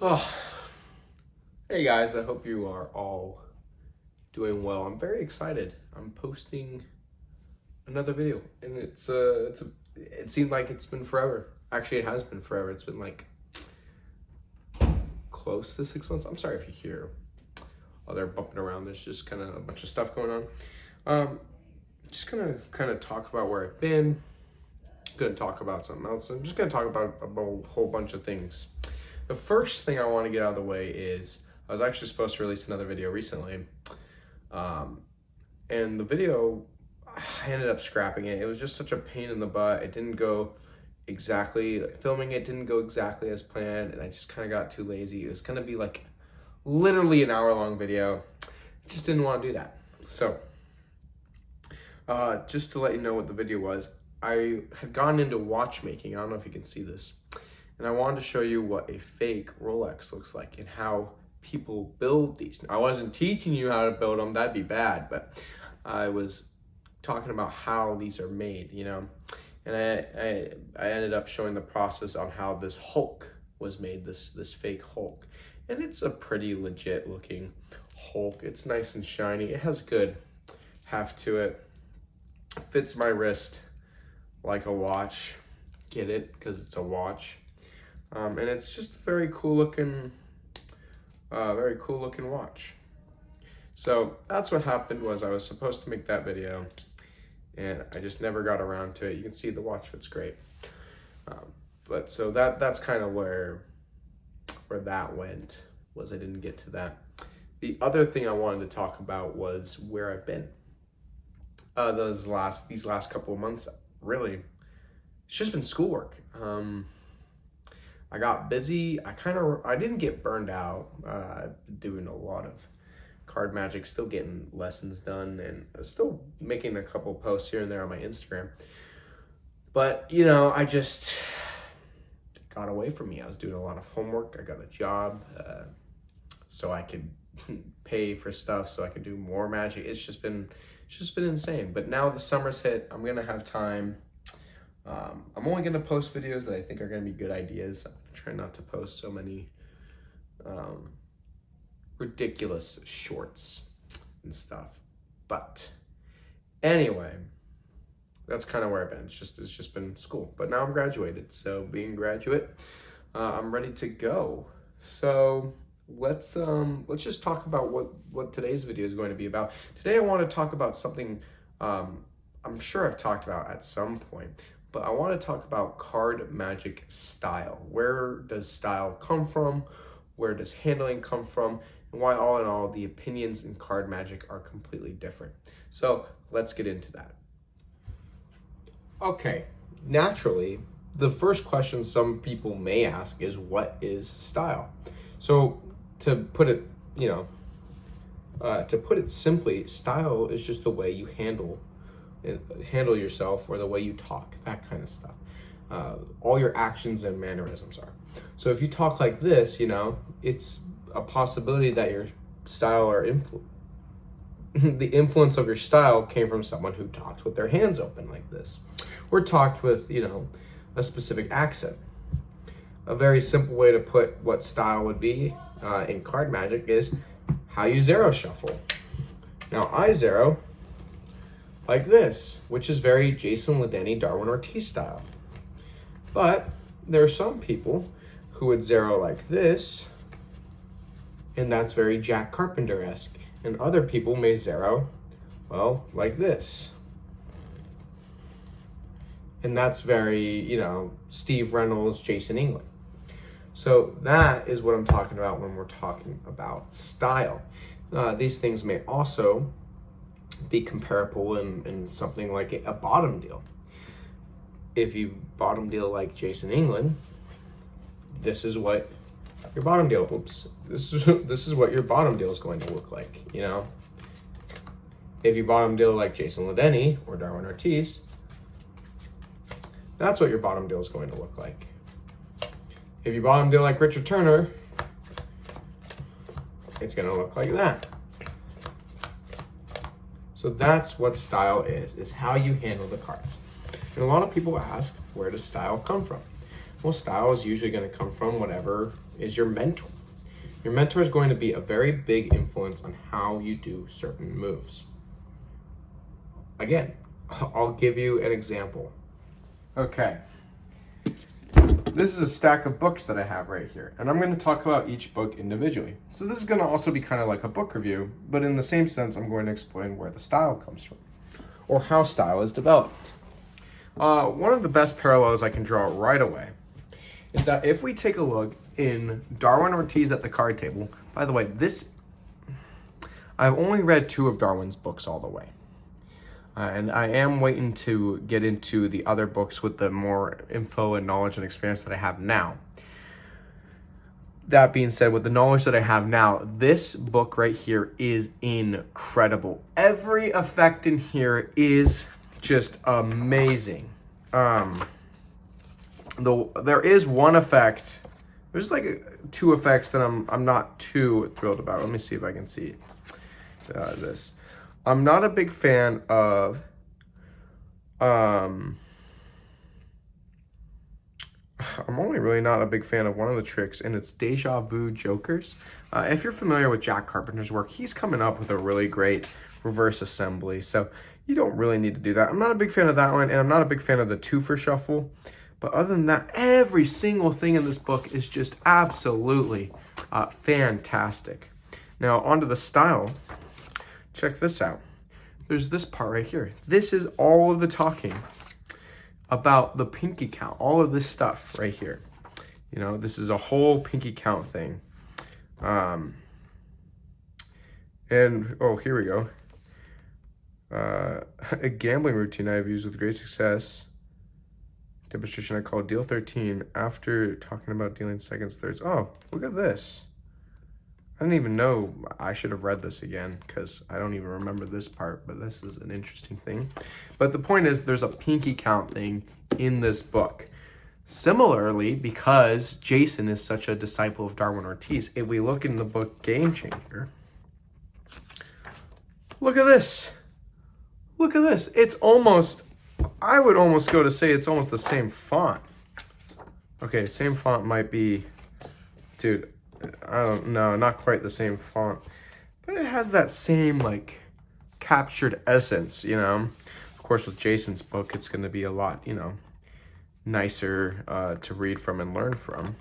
Oh, hey guys, I hope you are all doing well. I'm very excited. I'm posting another video and it seemed like it's been forever. Actually, it has been forever. It's been like close to 6 months. I'm sorry if you hear they're bumping around. There's just kind of a bunch of stuff going on. Just gonna kind of talk about where I've been. Gonna talk about something else. I'm just gonna talk about a whole bunch of things. The first thing I want to get out of the way is I was actually supposed to release another video recently, and the video, I ended up scrapping it. It was just such a pain in the butt. It didn't go exactly, filming it didn't go exactly as planned, and I just kind of got too lazy. It was gonna be like literally an hour-long video. Just didn't want to do that. So, just to let you know what the video was, I had gone into watchmaking. I don't know if you can see this. And I wanted to show you what a fake Rolex looks like and how people build these. Now, I wasn't teaching you how to build them, that'd be bad, but I was talking about how these are made, you know? And I ended up showing the process on how this Hulk was made, this fake Hulk. And it's a pretty legit looking Hulk. It's nice and shiny. It has good heft to it. Fits my wrist like a watch. Get it? Because it's a watch. And it's just a very cool looking watch. So that's what happened. Was I was supposed to make that video and I just never got around to it. You can see the watch fits great. But so that's kind of where that went, was I didn't get to that. The other thing I wanted to talk about was where I've been. These last couple of months, really, it's just been schoolwork. I got busy. I didn't get burned out. I've been doing a lot of card magic, still getting lessons done, and still making a couple posts here and there on my Instagram. But, you know, I just got away from me. I was doing a lot of homework. I got a job so I could pay for stuff, so I could do more magic. It's just been insane. But now the summer's hit. I'm going to have time. I'm only going to post videos that I think are going to be good ideas. I'm trying not to post so many ridiculous shorts and stuff. But anyway, that's kind of where I've been. It's just been school. But now I'm graduated. So being a graduate, I'm ready to go. So let's just talk about what today's video is going to be about. Today I want to talk about something I'm sure I've talked about at some point, but I want to talk about card magic style. Where does style come from? Where does handling come from? And why, all in all, the opinions in card magic are completely different. So let's get into that. Okay, naturally, the first question some people may ask is, what is style? So to put it, simply, style is just the way you handle yourself, or the way you talk, that kind of stuff. All your actions and mannerisms are. So if you talk like this, it's a possibility that your style or the influence of your style came from someone who talked with their hands open like this, or talked with, a specific accent. A very simple way to put what style would be in card magic is how you zero shuffle. Now, I zero like this, which is very Jason Ledeni, Darwin Ortiz style. But there are some people who would zero like this, and that's very Jack Carpenter-esque. And other people may zero, well, like this. And that's very, Steve Reynolds, Jason England. So that is what I'm talking about when we're talking about style. These things may also be comparable in something like a bottom deal. If you bottom deal like Jason England, this is what your bottom deal, this is what your bottom deal is going to look like, If you bottom deal like Jason Ledeni or Darwin Ortiz, that's what your bottom deal is going to look like. If you bottom deal like Richard Turner, it's going to look like that. So that's what style is how you handle the cards. And a lot of people ask, where does style come from? Well, style is usually going to come from whatever is your mentor. Your mentor is going to be a very big influence on how you do certain moves. Again, I'll give you an example. Okay. This is a stack of books that I have right here, and I'm going to talk about each book individually. So this is going to also be kind of like a book review, but in the same sense, I'm going to explain where the style comes from, or how style is developed. One of the best parallels I can draw right away is that if we take a look in Darwin Ortiz at the Card Table, by the way, I've only read 2 of Darwin's books all the way. And I am waiting to get into the other books with the more info and knowledge and experience that I have now. That being said, with the knowledge that I have now, this book right here is incredible. Every effect in here is just amazing. Though there is one effect, there's like 2 effects that I'm not too thrilled about. Let me see if I can see this. I'm not a big fan of I'm only really not a big fan of one of the tricks, and it's Deja Vu Jokers. If you're familiar with Jack Carpenter's work, he's coming up with a really great reverse assembly, so you don't really need to do that. I'm not a big fan of that one, and I'm not a big fan of the 2 for shuffle. But other than that, every single thing in this book is just absolutely fantastic. Now, onto the style. Check this out. There's this part right here. This is all of the talking about the pinky count, all of this stuff right here. You know, this is a whole pinky count thing. And, oh, here we go. A gambling routine I've used with great success. Demonstration I call Deal 13 after talking about dealing seconds, thirds. Oh, look at this. I didn't even know. I should have read this again because I don't even remember this part, but this is an interesting thing. But the point is there's a pinky count thing in this book. Similarly, because Jason is such a disciple of Darwin Ortiz, if we look in the book Game Changer, look at this. Look at this. It's almost, I would almost go to say it's almost the same font. Okay, same font might be, dude, I don't know, not quite the same font, but it has that same like captured essence, you know. Of course, with Jason's book, it's going to be a lot, you know, nicer to read from and learn from.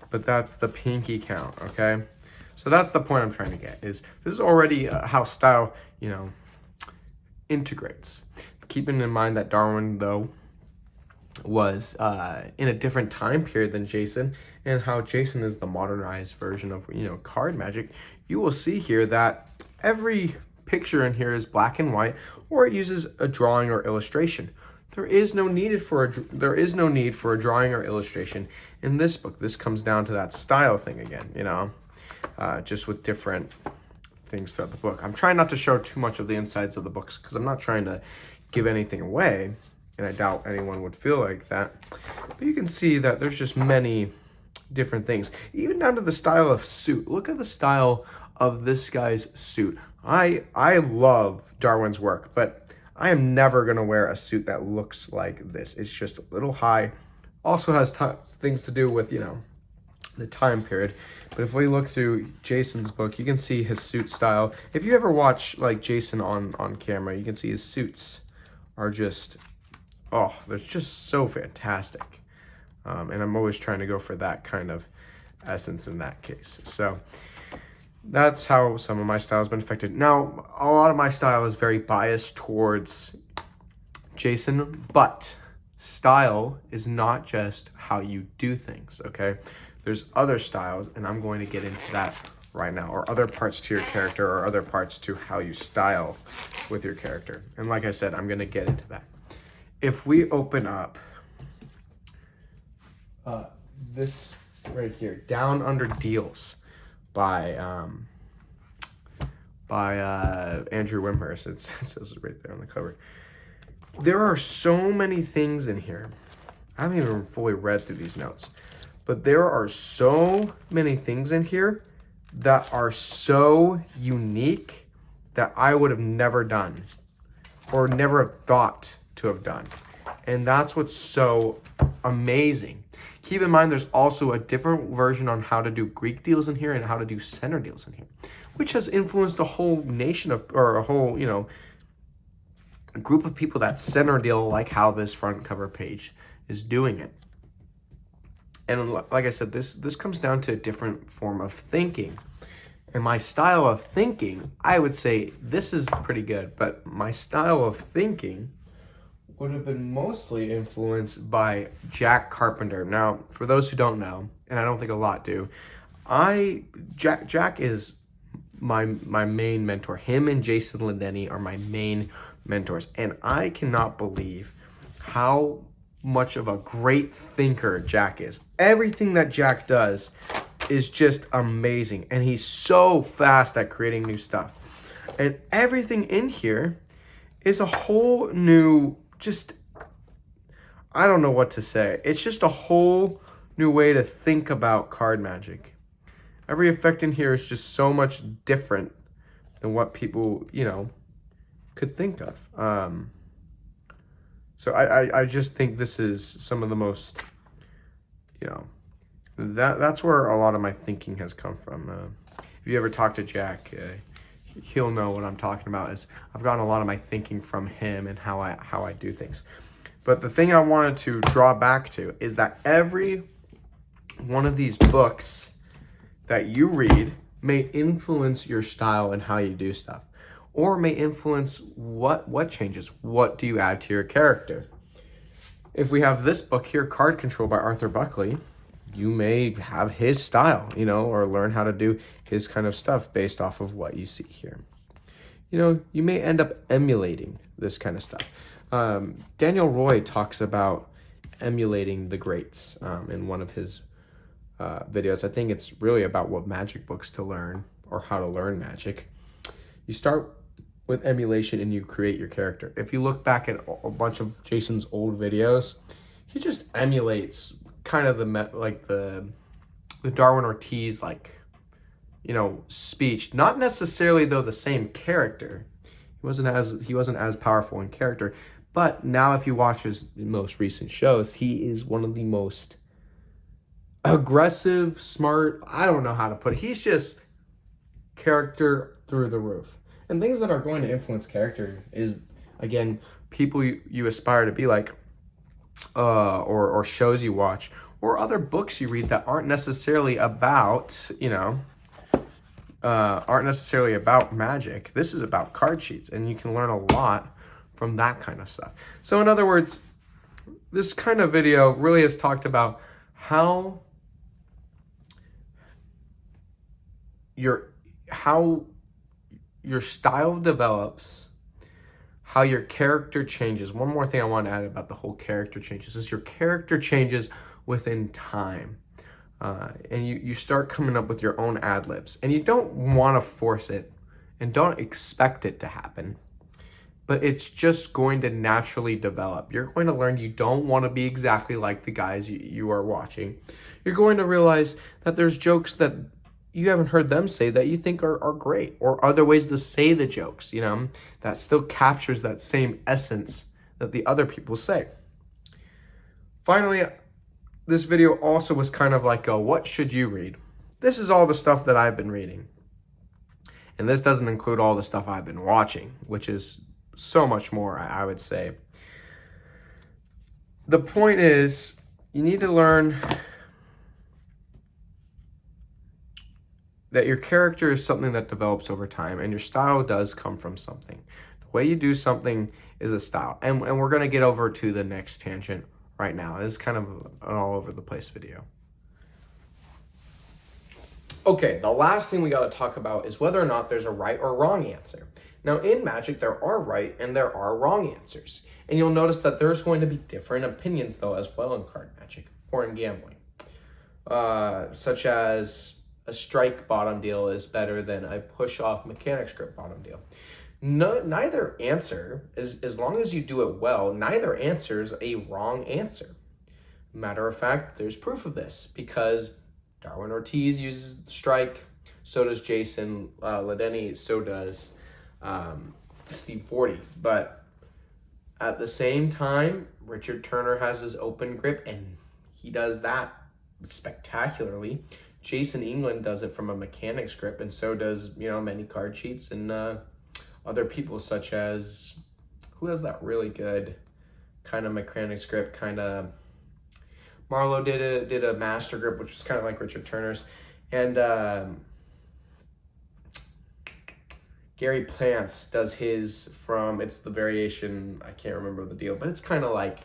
But that's the pinky count, okay? So that's the point I'm trying to get, is this is already how style, you know, integrates. Keeping in mind that Darwin, though, was in a different time period than Jason, and how Jason is the modernized version of, you know, card magic, you will see here that every picture in here is black and white, or it uses a drawing or illustration. There is no need for a drawing or illustration in this book. This comes down to that style thing again, you know, just with different things throughout the book. I'm trying not to show too much of the insides of the books because I'm not trying to give anything away, and I doubt anyone would feel like that. But you can see that there's just many different things, even down to the style of suit. Look at the style of this guy's suit. I love Darwin's work, but I am never going to wear a suit that looks like this. It's just a little high. Also has things to do with, you know, the time period. But if we look through Jason's book, you can see his suit style. If you ever watch like Jason on camera, you can see his suits are just, oh, they're just so fantastic. And I'm always trying to go for that kind of essence in that case. So that's how some of my style has been affected. Now, a lot of my style is very biased towards Jason, but style is not just how you do things, okay? There's other styles, and I'm going to get into that right now, or other parts to your character, or other parts to how you style with your character. And like I said, I'm going to get into that. If we open up this right here, Down Under Deals by Andrew Wimhurst. It says it right there on the cover. There are so many things in here. I haven't even fully read through these notes, but there are so many things in here that are so unique that I would have never done or never have thought to have done. And that's what's so amazing. Keep in mind, there's also a different version on how to do Greek deals in here and how to do center deals in here, which has influenced a whole nation of, or a whole, a group of people that center deal like how this front cover page is doing it. And like I said, this comes down to a different form of thinking. And my style of thinking, I would say this is pretty good, but my style of thinking would have been mostly influenced by Jack Carpenter. Now, for those who don't know, and I don't think a lot do, Jack is my main mentor. Him and Jason Ledeni are my main mentors, and I cannot believe how much of a great thinker Jack is. Everything that Jack does is just amazing, and he's so fast at creating new stuff. And everything in here is a whole new, I don't know what to say. It's just a whole new way to think about card magic. Every effect in here is just so much different than what people, could think of. So I just think this is some of the most, that's where a lot of my thinking has come from. If you ever talk to Jack, he'll know what I'm talking about. Is I've gotten a lot of my thinking from him and how I do things. But the thing I wanted to draw back to is that every one of these books that you read may influence your style and how you do stuff, or may influence what changes. What do you add to your character? If we have this book here, Card Control by Arthur Buckley, you may have his style, or learn how to do his kind of stuff based off of what you see here. You may end up emulating this kind of stuff. Daniel Roy talks about emulating the greats in one of his videos. I think it's really about what magic books to learn or how to learn magic. You start with emulation and you create your character. If you look back at a bunch of Jason's old videos, he just emulates kind of the Darwin Ortiz speech. Not necessarily though the same character. He wasn't as powerful in character. But now if you watch his most recent shows, he is one of the most aggressive, smart, I don't know how to put it. He's just character through the roof. And things that are going to influence character is, again, people you aspire to be like, or shows you watch, or other books you read that aren't necessarily about, magic. This is about card sheets, and you can learn a lot from that kind of stuff. So in other words, this kind of video really has talked about how your style develops, how your character changes. One more thing I want to add about the whole character changes is your character changes within time. And you start coming up with your own ad-libs. And you don't want to force it and don't expect it to happen. But it's just going to naturally develop. You're going to learn you don't want to be exactly like the guys you are watching. You're going to realize that there's jokes that you haven't heard them say that you think are great, or other ways to say the jokes, that still captures that same essence that the other people say. Finally, this video also was kind of like what should you read? This is all the stuff that I've been reading. And this doesn't include all the stuff I've been watching, which is so much more, I would say. The point is, you need to learn that your character is something that develops over time, and your style does come from something. The way you do something is a style. And we're going to get over to the next tangent right now. This is kind of an all over the place video. Okay, the last thing we got to talk about is whether or not there's a right or wrong answer. Now, in Magic, there are right and there are wrong answers. And you'll notice that there's going to be different opinions, though, as well in card magic or in gambling. Such as a strike bottom deal is better than a push-off mechanic script bottom deal. Neither answer, as long as you do it well, neither answer is a wrong answer. Matter of fact, there's proof of this because Darwin Ortiz uses strike, so does Jason Ledeni, so does Steve Forty. But at the same time, Richard Turner has his open grip, and he does that spectacularly. Jason England does it from a mechanic's grip, and so does, you know, many card cheats and other people, such as, who has that really good kind of mechanic's grip, kind of, Marlowe did a master grip, which was kind of like Richard Turner's, and Gary Plants does his from, it's the variation, I can't remember the deal, but it's kind of like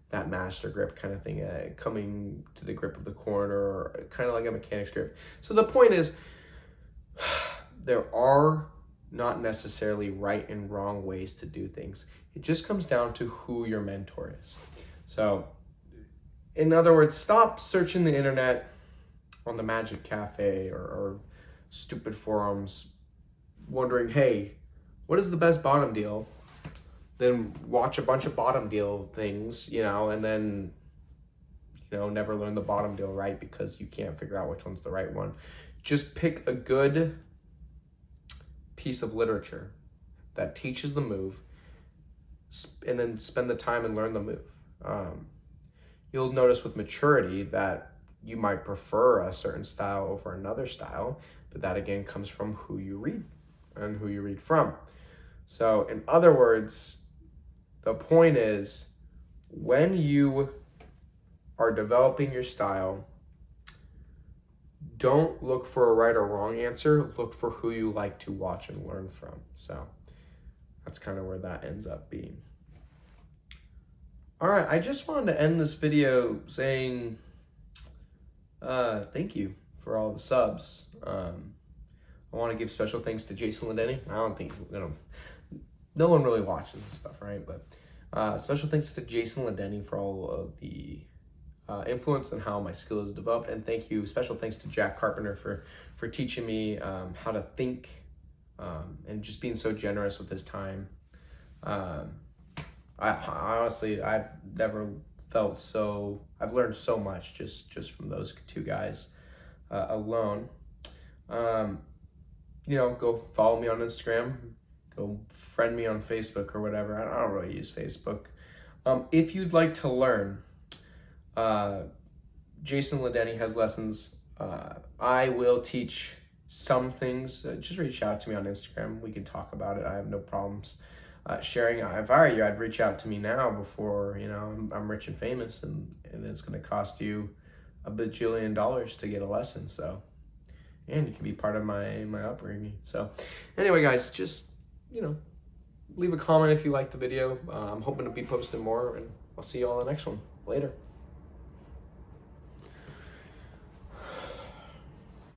that master grip kind of thing, coming to the grip of the corner, or kind of like a mechanic's grip. So the point is, there are not necessarily right and wrong ways to do things. It just comes down to who your mentor is. So, in other words, stop searching the internet on the Magic Cafe or stupid forums, wondering, hey, what is the best bottom deal? Then watch a bunch of bottom deal things, you know, and then, you know, never learn the bottom deal right because you can't figure out which one's the right one. Just pick a good piece of literature that teaches the move, and then spend the time and learn the move. You'll notice with maturity that you might prefer a certain style over another style, but that again comes from who you read and who you read from. So in other words, the point is, when you are developing your style, don't look for a right or wrong answer, look for who you like to watch and learn from. So that's kind of where that ends up being. All right, I just wanted to end this video saying thank you for all the subs. I want to give special thanks to Jason Ledeni. I don't think, you know, no one really watches this stuff, right? But special thanks to Jason Ledeni for all of the influence and how my skill is developed. And thank you, special thanks to Jack Carpenter for teaching me how to think and just being so generous with his time. I honestly, I've never felt so, I've learned so much just from those two guys alone. You know, go follow me on Instagram, go friend me on Facebook or whatever. I don't really use Facebook. If you'd like to learn, Jason Ledeni has lessons. I will teach some things. Just reach out to me on Instagram. We can talk about it. I have no problems sharing. If I were you, I'd reach out to me now before, you know, I'm rich and famous, and it's going to cost you $1 bajillion to get a lesson. So, and you can be part of my upbringing. So anyway, guys, just, you know, leave a comment if you liked the video. I'm hoping to be posting more, and I'll see you all in the next one. Later.